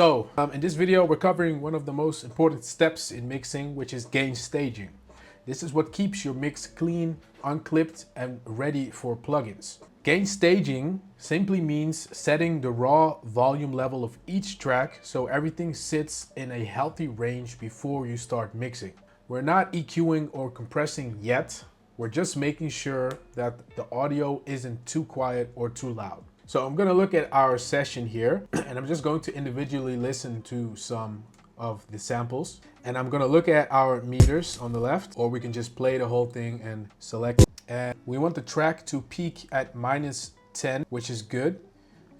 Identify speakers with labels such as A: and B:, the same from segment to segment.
A: So in this video, we're covering one of the most important steps in mixing, which is gain staging. This is what keeps your mix clean, unclipped, and ready for plugins. Gain staging simply means setting the raw volume level of each track so everything sits in a healthy range before you start mixing. We're not EQing or compressing yet. We're just making sure that the audio isn't too quiet or too loud. So I'm gonna look at our session here and I'm just going to individually listen to some of the samples. And I'm gonna look at our meters on the left, or we can just play the whole thing and select. And we want the track to peak at -10, which is good.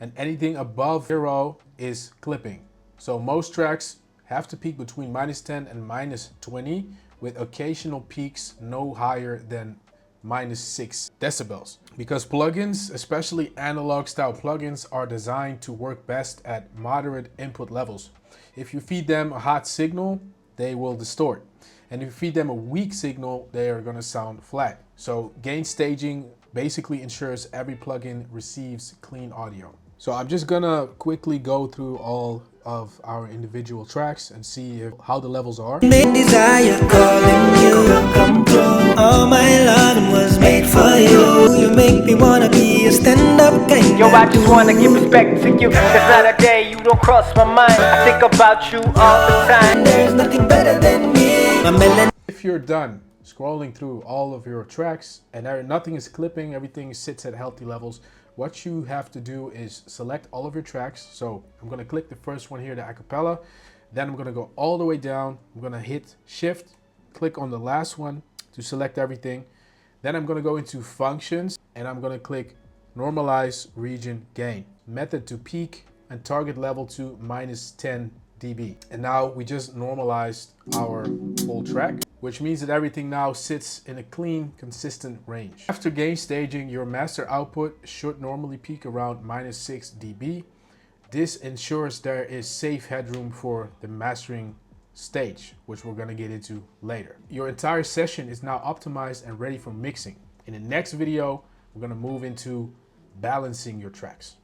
A: And anything above 0 is clipping. So most tracks have to peak between -10 and -20, with occasional peaks no higher than -6 decibels. Because plugins, especially analog style plugins, are designed to work best at moderate input levels. If you feed them a hot signal, they will distort. And if you feed them a weak signal, they are gonna sound flat. So gain staging basically ensures every plugin receives clean audio. So I'm just gonna quickly go through all of our individual tracks and see how the levels are.
B: Desire calling you, come through. All my loving was made for you. You make me wanna be a stand-up kind.
C: Yo, I just wanna give respect to you. There's not a day you don't cross my mind. I think about you all the time.
B: There's nothing better than me. My melody.
A: If you're done scrolling through all of your tracks and nothing is clipping, everything sits at healthy levels, what you have to do is select all of your tracks. So I'm gonna click the first one here, the acapella. Then I'm gonna go all the way down. I'm gonna hit shift, click on the last one to select everything. Then I'm gonna go into functions and I'm gonna click normalize region gain. Method to peak and target level to -10 dB. And now we just normalized our full track, which means that everything now sits in a clean, consistent range. After gain staging, your master output should normally peak around -6 dB. This ensures there is safe headroom for the mastering stage, which we're gonna get into later. Your entire session is now optimized and ready for mixing. In the next video, we're gonna move into balancing your tracks.